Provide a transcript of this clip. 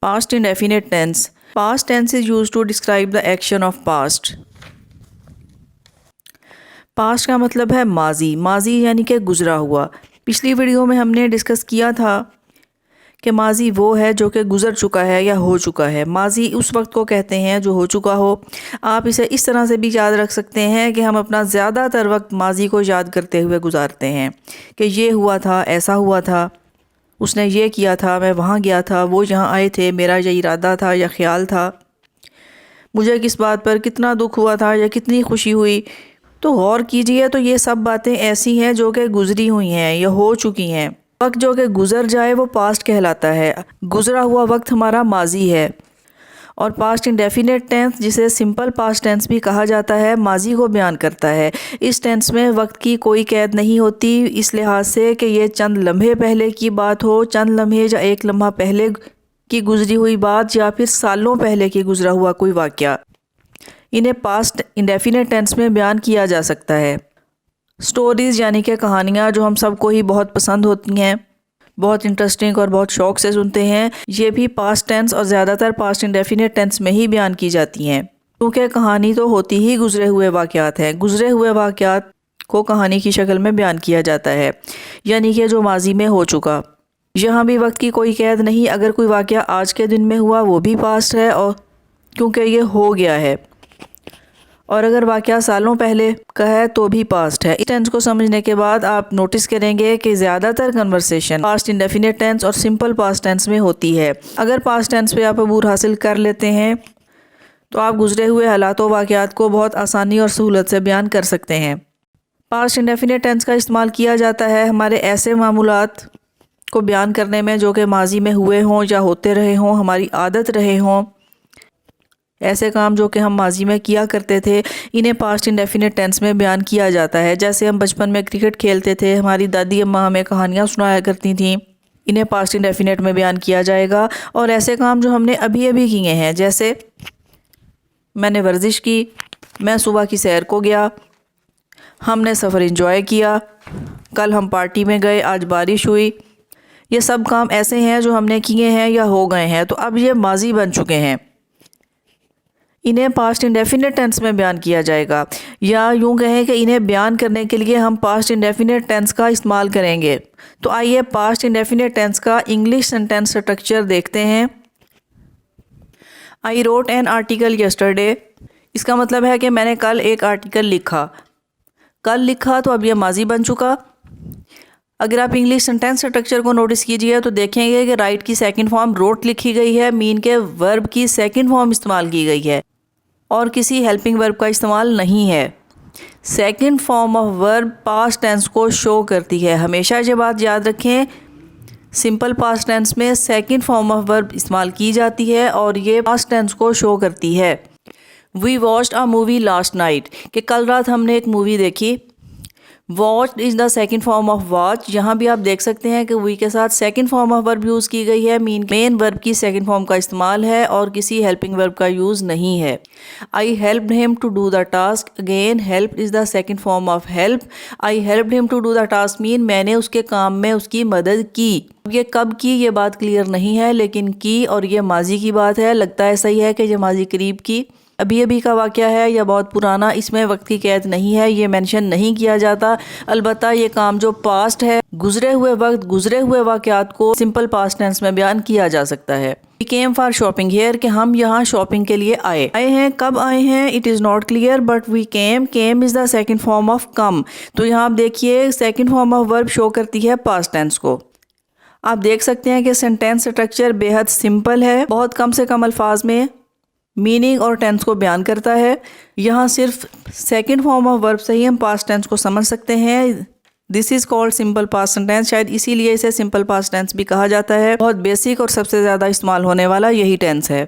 Past indefinite tense. Past tense is used to describe the action of past. Past का मतलब है माजी, माजी यानी कि गुजरा हुआ। पिछली वीडियो में हमने डिस्कस किया था कि माजी वो है जो कि गुजर चुका है या हो चुका है। माजी उस वक्त को कहते हैं जो हो चुका हो। आप इसे इस तरह से भी याद रख सकते हैं कि हम अपना ज़्यादातर वक्त माजी को याद करते हुए गुजारते हैं कि ये हुआ था, ऐसा हुआ था, उसने ये किया था, मैं वहाँ गया था, वो यहाँ आए थे, मेरा ये इरादा था या ख्याल था, मुझे किस बात पर कितना दुख हुआ था या कितनी खुशी हुई। तो गौर कीजिए, तो ये सब बातें ऐसी हैं जो कि गुजरी हुई हैं या हो चुकी हैं। वक्त जो कि गुजर जाए वो पास्ट कहलाता है। गुजरा हुआ वक्त हमारा माजी है। और पास्ट इंडेफिनेट टेंस, जिसे सिंपल पास्ट टेंस भी कहा जाता है, माजी को बयान करता है। इस टेंस में वक्त की कोई कैद नहीं होती, इस लिहाज से कि ये चंद लम्हे पहले की बात हो, चंद लम्हे या एक लम्हा पहले की गुजरी हुई बात, या फिर सालों पहले की गुजरा हुआ कोई वाक़या। इन्हें पास्ट इंडेफिनेट टेंस में बयान किया जा सकता है। स्टोरीज़ यानी कि कहानियाँ जो हम सबको ही बहुत पसंद होती हैं, बहुत इंटरेस्टिंग और बहुत शौक़ से सुनते हैं, ये भी पास्ट टेंस और ज़्यादातर पास्ट इंडेफिनेट टेंस में ही बयान की जाती हैं, क्योंकि कहानी तो होती ही गुजरे हुए वाक़यात हैं। गुजरे हुए वाक़यात को कहानी की शक्ल में बयान किया जाता है, यानी कि जो माजी में हो चुका। यहाँ भी वक्त की कोई कैद नहीं। अगर कोई वाक़या आज के दिन में हुआ वो भी पास्ट है, और क्योंकि ये हो गया है। और अगर वाक़या सालों पहले का है तो भी पास्ट है। इस टेंस को समझने के बाद आप नोटिस करेंगे कि ज़्यादातर कन्वर्सेशन पास्ट इंडेफिनेट टेंस और सिंपल पास्ट टेंस में होती है। अगर पास्ट टेंस पे आप अबूर हासिल कर लेते हैं तो आप गुजरे हुए हालात व वाक़यात को बहुत आसानी और सहूलत से बयान कर सकते हैं। पास्ट इंडेफिनेट टेंस का इस्तेमाल किया जाता है हमारे ऐसे मामूलात को बयान करने में जो कि माजी में हुए हों या होते रहे हों, हमारी आदत रहे हों। ऐसे काम जो कि हम माजी में किया करते थे, इन्हें पास्ट इंडेफिनेट टेंस में बयान किया जाता है। जैसे हम बचपन में क्रिकेट खेलते थे, हमारी दादी अम्मा हमें कहानियाँ सुनाया करती थीं, इन्हें पास्ट इंडेफिनेट में बयान किया जाएगा। और ऐसे काम जो हमने अभी अभी किए हैं, जैसे मैंने वर्जिश की, मैं सुबह की सैर को गया, हमने सफ़र एंजॉय किया, कल हम पार्टी में गए, आज बारिश हुई। ये सब काम ऐसे हैं जो हमने किए हैं या हो गए हैं, तो अब ये माजी बन चुके हैं। इन्हें पास्ट इंडेफिनेट टेंस में बयान किया जाएगा, या यूँ कहें कि इन्हें बयान करने के लिए हम पास्ट इंडेफिनेट टेंस का इस्तेमाल करेंगे। तो आइए पास्ट इंडेफिनेट टेंस का इंग्लिश सेंटेंस स्ट्रक्चर देखते हैं। I wrote an article yesterday. इसका मतलब है कि मैंने कल एक आर्टिकल लिखा। कल लिखा तो अब यह माजी बन चुका। अगर आप इंग्लिश सेंटेंस स्ट्रक्चर को नोटिस कीजिए तो देखेंगे कि राइट की सेकंड फॉर्म रोट लिखी गई है, मीन के वर्ब की सेकंड फॉर्म इस्तेमाल की गई है और किसी हेल्पिंग वर्ब का इस्तेमाल नहीं है। Second form of verb past tense को शो करती है। हमेशा ये बात याद रखें, सिंपल पास्ट टेंस में सेकंड फॉर्म ऑफ वर्ब इस्तेमाल की जाती है और ये पास्ट टेंस को शो करती है। We watched a movie last night, कि कल रात हमने एक मूवी देखी। Watch is the second form of watch. यहाँ भी आप देख सकते हैं कि वी के साथ second form of verb use की गई है, मेन वर्ब की सेकंड फॉर्म का इस्तेमाल है और किसी हेल्पिंग वर्ब का यूज़ नहीं है। I helped him to do the task. Again help is the second form of help. I helped him to do the task mean मैंने उसके काम में उसकी मदद की। ये कब की ये बात क्लियर नहीं है, लेकिन की, और ये माजी की बात है। लगता है सही है कि ये माजी करीब की, अभी अभी का वाक़या है या बहुत पुराना। इसमें वक्त की कैद नहीं है, ये मेंशन नहीं किया जाता। अलबत्ता ये काम जो पास्ट है, गुजरे हुए वक्त, गुजरे हुए वाक़यात को सिंपल पास्ट टेंस में बयान किया जा सकता है। We came for shopping here, कि हम यहाँ शॉपिंग के लिए आए हैं। कब आए हैं it is not clear, but we came. Came is the second form of come. तो यहाँ आप देखिए second form of verb show करती है पास्ट टेंस को। आप देख सकते हैं कि सेंटेंस स्ट्रक्चर बेहद सिंपल है, बहुत कम से कम अल्फाज में मीनिंग और टेंस को बयान करता है। यहाँ सिर्फ सेकंड फॉर्म ऑफ वर्ब से ही हम पास्ट टेंस को समझ सकते हैं। This is called simple past tense. शायद इसीलिए इसे सिंपल पास्ट टेंस भी कहा जाता है। बहुत बेसिक और सबसे ज़्यादा इस्तेमाल होने वाला यही टेंस है।